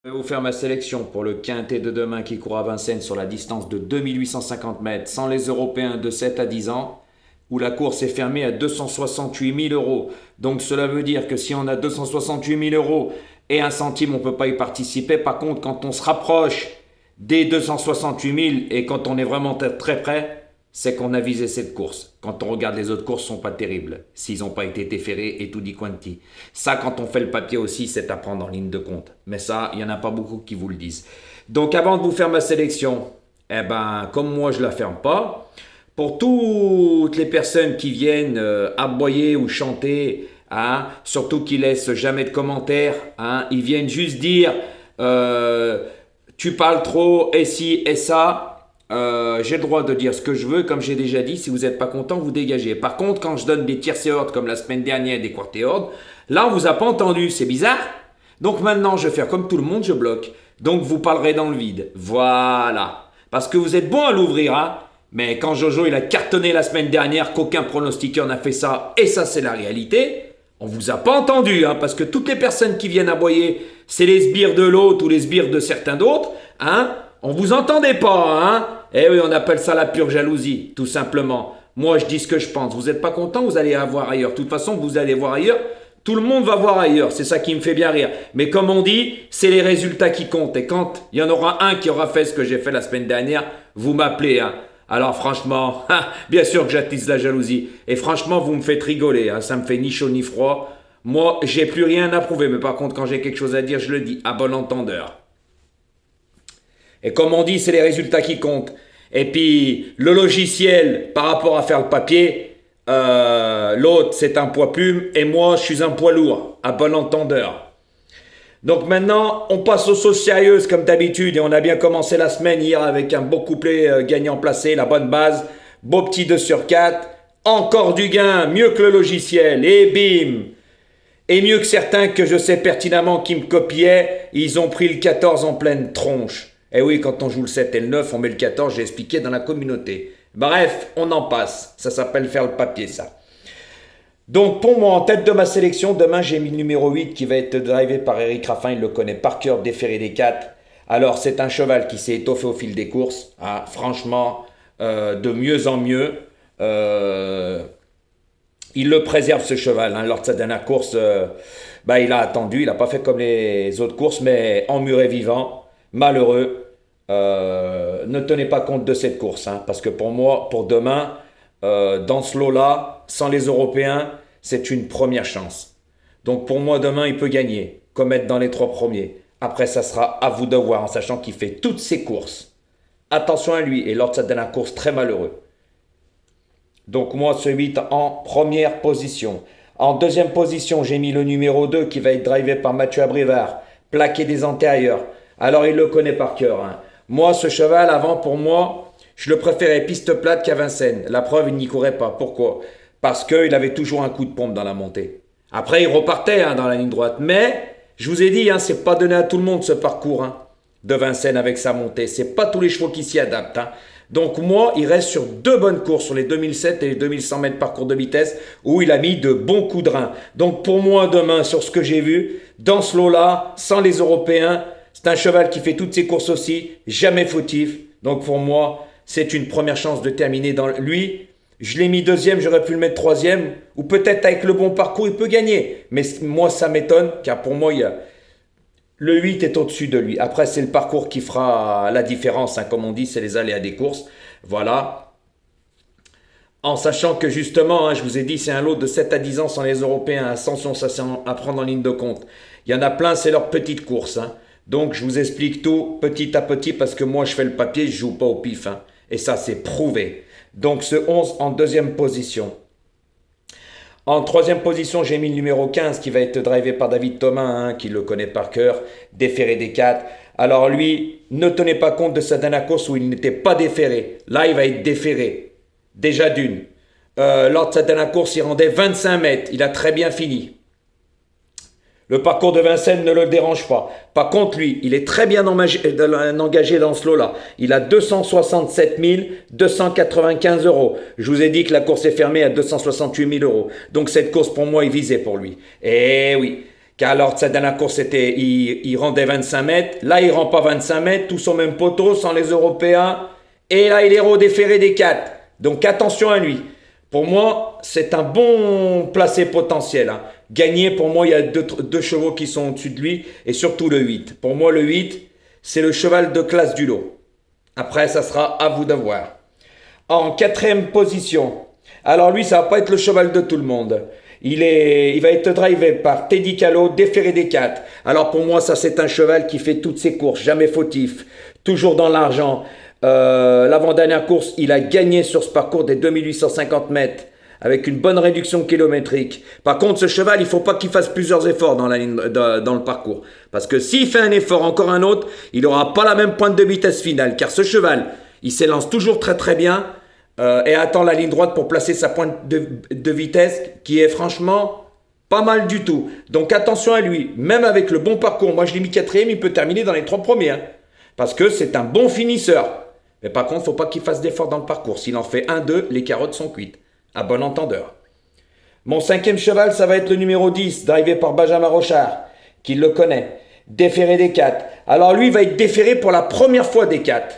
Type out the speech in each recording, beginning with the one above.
Je vais vous faire ma sélection pour le quintet de demain qui court à Vincennes sur la distance de 2850 mètres sans les Européens de 7 à 10 ans, où la course est fermée à 268 000 euros. Donc cela veut dire que si on a 268 000 euros et un centime, on ne peut pas y participer. Par contre, quand on se rapproche des 268 000 et quand on est vraiment très près, c'est qu'on a visé cette course. Quand on regarde les autres courses, ne sont pas terribles, s'ils n'ont pas été déférés et tout dit quanti. Ça, quand on fait le papier aussi, c'est à prendre en ligne de compte. Mais ça, il n'y en a pas beaucoup qui vous le disent. Donc avant de vous faire ma sélection, comme moi je ne la ferme pas, pour toutes les personnes qui viennent aboyer ou chanter, surtout qui laissent jamais de commentaires, ils viennent juste dire tu parles trop, et ci, et ça. J'ai le droit de dire ce que je veux, comme j'ai déjà dit. Si vous n'êtes pas content, vous dégagez. Par contre, quand je donne des tiercé ordres comme la semaine dernière, des quarté ordres, là on vous a pas entendu, c'est bizarre. Donc maintenant je vais faire comme tout le monde, je bloque. Donc vous parlerez dans le vide. Voilà. Parce que vous êtes bon à l'ouvrir, mais quand Jojo il a cartonné la semaine dernière, qu'aucun pronostiqueur n'a fait ça, et ça c'est la réalité, on vous a pas entendu, parce que toutes les personnes qui viennent aboyer, c'est les sbires de l'autre ou les sbires de certains d'autres, on vous entendait pas, Eh oui, on appelle ça la pure jalousie, tout simplement. Moi, je dis ce que je pense. Vous n'êtes pas content, vous allez voir ailleurs. De toute façon, vous allez voir ailleurs. Tout le monde va voir ailleurs. C'est ça qui me fait bien rire. Mais comme on dit, c'est les résultats qui comptent. Et quand il y en aura un qui aura fait ce que j'ai fait la semaine dernière, vous m'appelez, Alors franchement, bien sûr que j'attise la jalousie. Et franchement, vous me faites rigoler, Ça me fait ni chaud ni froid. Moi, j'ai plus rien à prouver. Mais par contre, quand j'ai quelque chose à dire, je le dis à bon entendeur. Et comme on dit, c'est les résultats qui comptent. Et puis, le logiciel, par rapport à faire le papier, l'autre, c'est un poids plume, et moi, je suis un poids lourd, à bon entendeur. Donc maintenant, on passe aux choses sérieuses, comme d'habitude, et on a bien commencé la semaine hier avec un beau couplet gagnant placé, la bonne base, beau petit 2 sur 4, encore du gain, mieux que le logiciel, et bim. Et mieux que certains que je sais pertinemment qui me copiaient, ils ont pris le 14 en pleine tronche. Eh oui, quand on joue le 7 et le 9, on met le 14, j'ai expliqué dans la communauté. Bref, on en passe. Ça s'appelle faire le papier, ça. Donc, pour moi, en tête de ma sélection, demain, j'ai mis le numéro 8 qui va être drivé par Eric Raffin. Il le connaît par cœur, déféré des 4. Alors, c'est un cheval qui s'est étoffé au fil des courses. Franchement, de mieux en mieux. Il le préserve, ce cheval. Lors de sa dernière course, il a attendu. Il n'a pas fait comme les autres courses, mais emmuré vivant. Malheureux, ne tenez pas compte de cette course, parce que pour moi, pour demain, dans ce lot-là, sans les Européens, c'est une première chance. Donc pour moi, demain, il peut gagner, comme être dans les 3 premiers. Après, ça sera à vous de voir, en sachant qu'il fait toutes ses courses. Attention à lui, et lors de sa dernière course, très malheureux. Donc moi, ce 8 en première position. En deuxième position, j'ai mis le numéro 2 qui va être drivé par Mathieu Abrivard, plaqué des antérieurs. Alors, il le connaît par cœur. Moi, ce cheval, avant, pour moi, je le préférais piste plate qu'à Vincennes. La preuve, il n'y courait pas. Pourquoi? Parce qu'il avait toujours un coup de pompe dans la montée. Après, il repartait dans la ligne droite. Mais, je vous ai dit, c'est pas donné à tout le monde ce parcours de Vincennes avec sa montée. C'est pas tous les chevaux qui s'y adaptent. Donc moi, il reste sur 2 bonnes courses, sur les 2007 et les 2100 mètres parcours de vitesse, où il a mis de bons coups de rein. Donc pour moi, demain, sur ce que j'ai vu, dans ce lot-là, sans les Européens, c'est un cheval qui fait toutes ses courses aussi, jamais fautif. Donc pour moi, c'est une première chance de terminer dans lui. Je l'ai mis 2e, j'aurais pu le mettre 3e. Ou peut-être avec le bon parcours, il peut gagner. Mais moi, ça m'étonne, car pour moi, le 8 est au-dessus de lui. Après, c'est le parcours qui fera la différence. Comme on dit, c'est les aléas des courses. Voilà. En sachant que justement, je vous ai dit, c'est un lot de 7 à 10 ans sans les Européens. Ascension, ça c'est à prendre en ligne de compte. Il y en a plein, c'est leur petite course. Donc, je vous explique tout petit à petit parce que moi, je fais le papier, je joue pas au pif. Et ça, c'est prouvé. Donc, ce 11 en 2e position. En 3e position, j'ai mis le numéro 15 qui va être drivé par David Thomas, qui le connaît par cœur, déféré des 4. Alors lui, ne tenez pas compte de sa dernière course où il n'était pas déféré. Là, il va être déféré. Déjà d'une. Lors de sa dernière course, il rendait 25 mètres. Il a très bien fini. Le parcours de Vincennes ne le dérange pas. Par contre, lui, il est très bien engagé dans ce lot-là. Il a 267 295 euros. Je vous ai dit que la course est fermée à 268 000 euros. Donc cette course, pour moi, est visée pour lui. Eh oui. car lors de sa dernière course, il rendait 25 mètres. Là, il rend pas 25 mètres, tous au même poteau, sans les Européens. Et là, il est redéféré des 4. Donc attention à lui. Pour moi, c'est un bon placé potentiel. Hein. Gagné, pour moi, il y a deux chevaux qui sont au-dessus de lui, et surtout le 8. Pour moi, le 8, c'est le cheval de classe du lot. Après, ça sera à vous de voir. En quatrième position, alors lui, ça va pas être le cheval de tout le monde. Il va être drivé par Teddy Callot, déféré des 4. Alors pour moi, ça c'est un cheval qui fait toutes ses courses, jamais fautif, toujours dans l'argent. L'avant-dernière course, il a gagné sur ce parcours des 2850 mètres avec une bonne réduction kilométrique. Par contre, ce cheval, il ne faut pas qu'il fasse plusieurs efforts dans le parcours. Parce que s'il fait un effort, encore un autre, il n'aura pas la même pointe de vitesse finale. Car ce cheval, il s'élance toujours très très bien et attend la ligne droite pour placer sa pointe de vitesse qui est franchement pas mal du tout. Donc attention à lui, même avec le bon parcours. Moi je l'ai mis quatrième, il peut terminer dans les 3 premiers. Hein, parce que c'est un bon finisseur. Mais par contre, il ne faut pas qu'il fasse d'efforts dans le parcours. S'il en fait 1-2, les carottes sont cuites. À bon entendeur. Mon 5e cheval, ça va être le numéro 10, drivé par Benjamin Rochard, qui le connaît. Déféré des 4. Alors lui, il va être déféré pour la première fois des 4.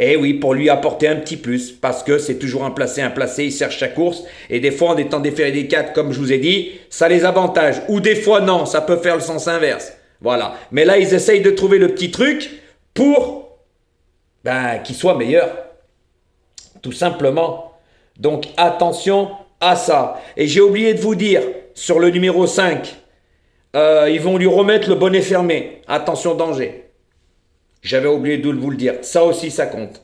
Et oui, pour lui apporter un petit plus, parce que c'est toujours un placé, il cherche sa course. Et des fois, en étant déféré des 4, comme je vous ai dit, ça les avantage. Ou des fois, non, ça peut faire le sens inverse. Voilà. Mais là, ils essayent de trouver le petit truc pour qu'il soit meilleur. Tout simplement. Donc attention à ça. Et j'ai oublié de vous dire, sur le numéro 5, ils vont lui remettre le bonnet fermé. Attention, danger. J'avais oublié de vous le dire. Ça aussi, ça compte.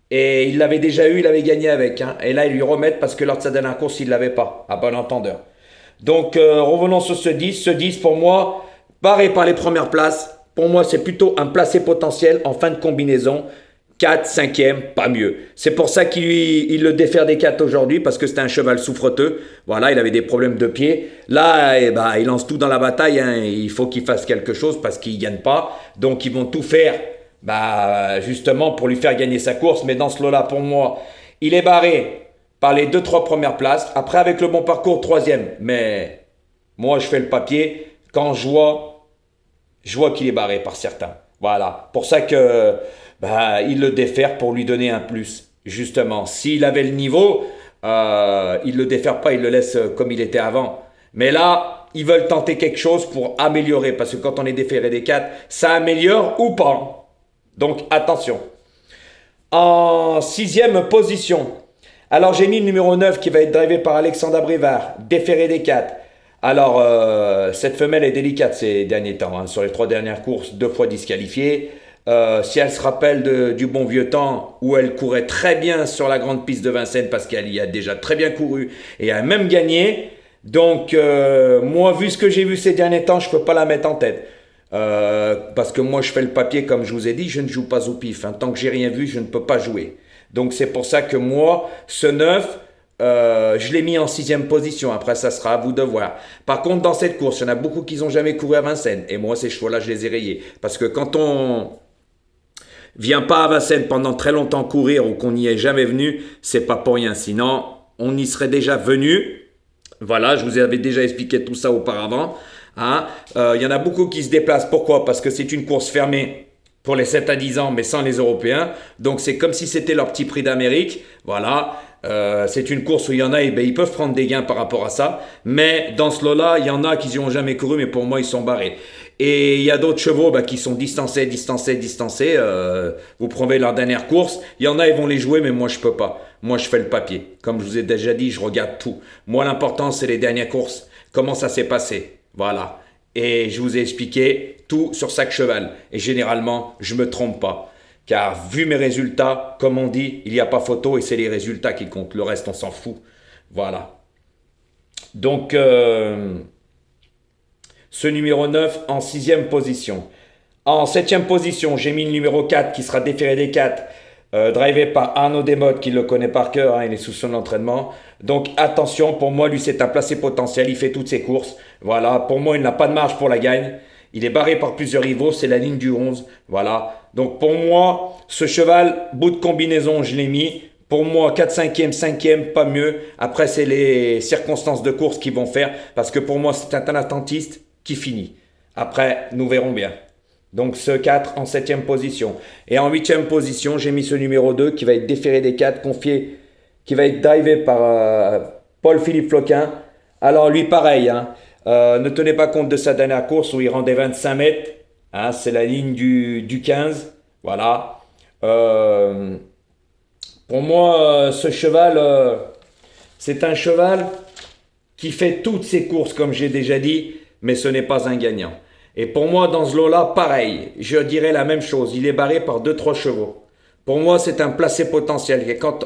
Et il l'avait déjà eu, il avait gagné avec. Hein. Et là, ils lui remettent parce que lors de sa dernière course, il ne l'avait pas. À bon entendeur. Donc, revenons sur ce 10. Ce 10, pour moi, barré par les premières places. Pour moi, c'est plutôt un placé potentiel en fin de combinaison. 4, 5e, pas mieux. C'est pour ça qu'il le défère des 4 aujourd'hui, parce que c'était un cheval souffreteux. Voilà, il avait des problèmes de pied. Là, il lance tout dans la bataille. Hein. Il faut qu'il fasse quelque chose parce qu'il ne gagne pas. Donc, ils vont tout faire justement pour lui faire gagner sa course. Mais dans ce lot-là, pour moi, il est barré par les 2-3 premières places. Après, avec le bon parcours, 3e. Mais moi, je fais le papier. Quand je vois qu'il est barré par certains. Voilà. Pour ça que il le défère pour lui donner un plus. Justement, s'il avait le niveau, il ne le défère pas, il le laisse comme il était avant. Mais là, ils veulent tenter quelque chose pour améliorer. Parce que quand on est déféré des 4, ça améliore ou pas. Donc, attention. En 6e position. Alors, j'ai mis le numéro 9 qui va être drivé par Alexandra Brivard. Déféré des 4. Alors, cette femelle est délicate ces derniers temps. Hein. Sur les 3 dernières courses, 2 fois disqualifiée. Si elle se rappelle du bon vieux temps où elle courait très bien sur la grande piste de Vincennes parce qu'elle y a déjà très bien couru et a même gagné. Donc, moi, vu ce que j'ai vu ces derniers temps, je ne peux pas la mettre en tête. Parce que moi, je fais le papier, comme je vous ai dit, je ne joue pas au pif. Hein. Tant que j'ai rien vu, je ne peux pas jouer. Donc, c'est pour ça que moi, ce 9... je l'ai mis en 6e position. Après, ça sera à vous de voir. Par contre, dans cette course, il y en a beaucoup qui n'ont jamais couru à Vincennes. Et moi, ces chevaux-là, je les ai rayés. Parce que quand on vient pas à Vincennes pendant très longtemps courir ou qu'on n'y est jamais venu, c'est pas pour rien. Sinon, on y serait déjà venu. Voilà, je vous avais déjà expliqué tout ça auparavant. Hein. Il y en a beaucoup qui se déplacent. Pourquoi? Parce que c'est une course fermée pour les 7 à 10 ans, mais sans les Européens. Donc, c'est comme si c'était leur petit prix d'Amérique. Voilà. C'est une course où il y en a, ils peuvent prendre des gains par rapport à ça. Mais dans ce lot-là, il y en a qui n'y ont jamais couru, mais pour moi, ils sont barrés. Et il y a d'autres chevaux qui sont distancés. Vous prenez leur dernière course. Il y en a, ils vont les jouer, mais moi, je peux pas. Moi, je fais le papier. Comme je vous ai déjà dit, je regarde tout. Moi, l'important, c'est les dernières courses. Comment ça s'est passé. Voilà. Et je vous ai expliqué tout sur chaque cheval. Et généralement, je me trompe pas. Car vu mes résultats, comme on dit, il n'y a pas photo et c'est les résultats qui comptent. Le reste, on s'en fout. Voilà. Donc, ce numéro 9 en 6e position. En 7e position, j'ai mis le numéro 4 qui sera déféré des 4. Drivé par Arnaud Desmottes, qui le connaît par cœur. Hein, il est sous son entraînement. Donc, attention, pour moi, lui, c'est un placé potentiel. Il fait toutes ses courses. Voilà. Pour moi, il n'a pas de marge pour la gagne. Il est barré par plusieurs rivaux, c'est la ligne du 11. Voilà. Donc pour moi, ce cheval, bout de combinaison, je l'ai mis. Pour moi, 4, 5e, 5e, pas mieux. Après, c'est les circonstances de course qui vont faire. Parce que pour moi, c'est un attentiste qui finit. Après, nous verrons bien. Donc ce 4 en 7e position. Et en 8e position, j'ai mis ce numéro 2 qui va être déféré des 4, confié, qui va être drivé par Paul-Philippe Floquin. Alors lui, pareil, hein, ne tenez pas compte de sa dernière course où il rendait 25 mètres. Hein, c'est la ligne du 15. Voilà. Pour moi, ce cheval, c'est un cheval qui fait toutes ses courses, comme j'ai déjà dit, mais ce n'est pas un gagnant. Et pour moi, dans ce lot-là, pareil, je dirais la même chose. Il est barré par 2-3 chevaux. Pour moi, c'est un placé potentiel. Et quand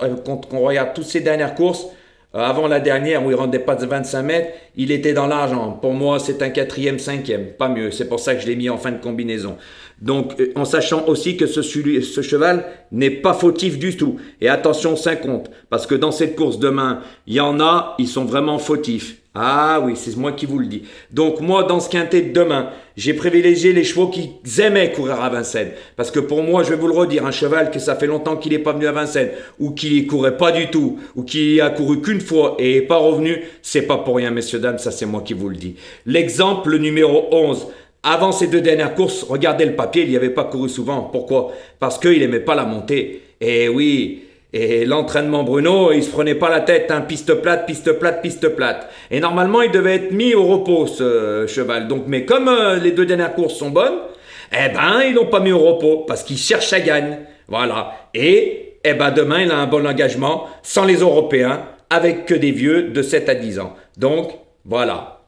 on regarde toutes ses dernières courses, avant la dernière où il ne rendait pas de 25 mètres, il était dans l'argent. Pour moi, c'est un 4e, 5e, pas mieux. C'est pour ça que je l'ai mis en fin de combinaison. Donc, en sachant aussi que ce cheval n'est pas fautif du tout. Et attention, ça compte. Parce que dans cette course demain, il y en a, ils sont vraiment fautifs. Ah oui, c'est moi qui vous le dis. Donc moi, dans ce quintet de demain, j'ai privilégié les chevaux qui aimaient courir à Vincennes. Parce que pour moi, je vais vous le redire, un cheval que ça fait longtemps qu'il n'est pas venu à Vincennes, ou qu'il ne courait pas du tout, ou qu'il a couru qu'une fois et n'est pas revenu, c'est pas pour rien, messieurs, dames, ça c'est moi qui vous le dis. L'exemple numéro 11. Avant ces 2 dernières courses, regardez le papier, il n'y avait pas couru souvent. Pourquoi? Parce qu'il n'aimait pas la montée. Et oui... Et l'entraînement Bruno, il se prenait pas la tête, hein, piste plate, piste plate, piste plate. Et normalement, il devait être mis au repos, ce cheval. Donc, mais comme les 2 dernières courses sont bonnes, eh ben, ils l'ont pas mis au repos parce qu'il cherche à gagner. Voilà. Et, eh ben, demain, il a un bon engagement sans les Européens, avec que des vieux de 7 à 10 ans. Donc, voilà.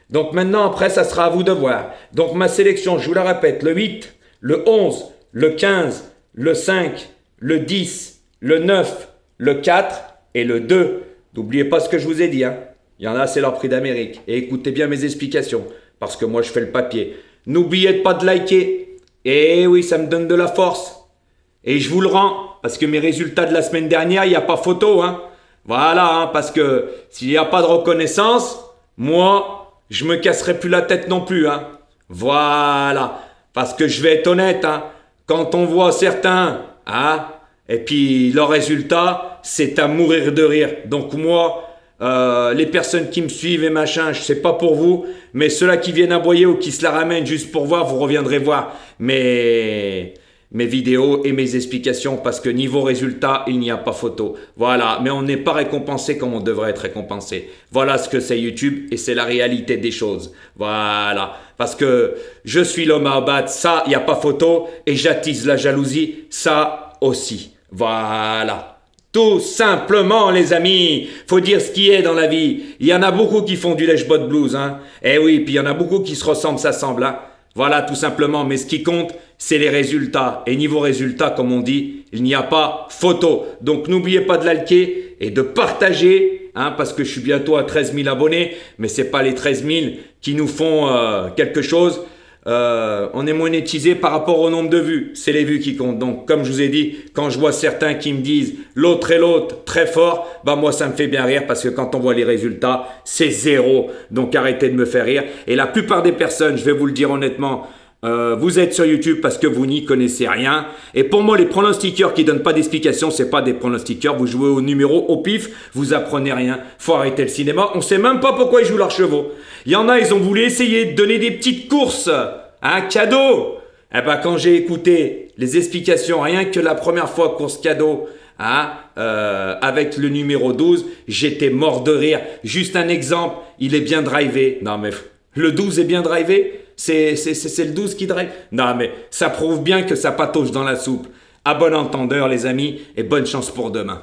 Donc maintenant, après, ça sera à vous de voir. Donc, ma sélection, je vous la répète, le 8, le 11, le 15, le 5, le 10, le 9, le 4 et le 2. N'oubliez pas ce que je vous ai dit. Hein. Il y en a, c'est leur prix d'Amérique. Et écoutez bien mes explications, parce que moi, je fais le papier. N'oubliez pas de liker. Et oui, ça me donne de la force. Et je vous le rends, parce que mes résultats de la semaine dernière, il n'y a pas photo. Hein. Voilà, hein, parce que s'il n'y a pas de reconnaissance, moi, je me casserai plus la tête non plus. Hein. Voilà. Parce que je vais être honnête, hein, quand on voit certains... Hein, et puis, leur résultat, c'est à mourir de rire. Donc moi, les personnes qui me suivent et machin, je sais pas pour vous, mais ceux-là qui viennent aboyer ou qui se la ramènent juste pour voir, vous reviendrez voir mes vidéos et mes explications parce que niveau résultat, il n'y a pas photo. Voilà, mais on n'est pas récompensé comme on devrait être récompensé. Voilà ce que c'est YouTube et c'est la réalité des choses. Voilà, parce que je suis l'homme à abattre, ça, il n'y a pas photo et j'attise la jalousie, ça aussi. Voilà. Tout simplement, les amis. Faut dire ce qui est dans la vie. Il y en a beaucoup qui font du lèche-bot blues, hein. Eh oui, puis il y en a beaucoup qui se ressemblent, ça semble, hein. Voilà, tout simplement. Mais ce qui compte, c'est les résultats. Et niveau résultats, comme on dit, il n'y a pas photo. Donc, n'oubliez pas de liker et de partager, hein, parce que je suis bientôt à 13 000 abonnés. Mais c'est pas les 13 000 qui nous font quelque chose. On est monétisé par rapport au nombre de vues. C'est les vues qui comptent. Donc, comme je vous ai dit, quand je vois certains qui me disent l'autre et l'autre très fort, bah moi ça me fait bien rire parce que quand on voit les résultats, c'est 0. Donc arrêtez de me faire rire. Et la plupart des personnes, je vais vous le dire honnêtement, vous êtes sur YouTube parce que vous n'y connaissez rien. Et pour moi, les pronostiqueurs qui donnent pas d'explication, c'est pas des pronostiqueurs. Vous jouez au numéro, au pif, vous apprenez rien. Faut arrêter le cinéma. On sait même pas pourquoi ils jouent leurs chevaux. Il y en a, ils ont voulu essayer de donner des petites courses. Un cadeau. Eh ben, quand j'ai écouté les explications, rien que la première fois course cadeau, hein, avec le numéro 12, j'étais mort de rire. Juste un exemple, il est bien drivé. Non mais, le 12 est bien drivé? C'est le 12 qui drive? Non mais, ça prouve bien que ça patauge dans la soupe. À bon entendeur les amis, et bonne chance pour demain.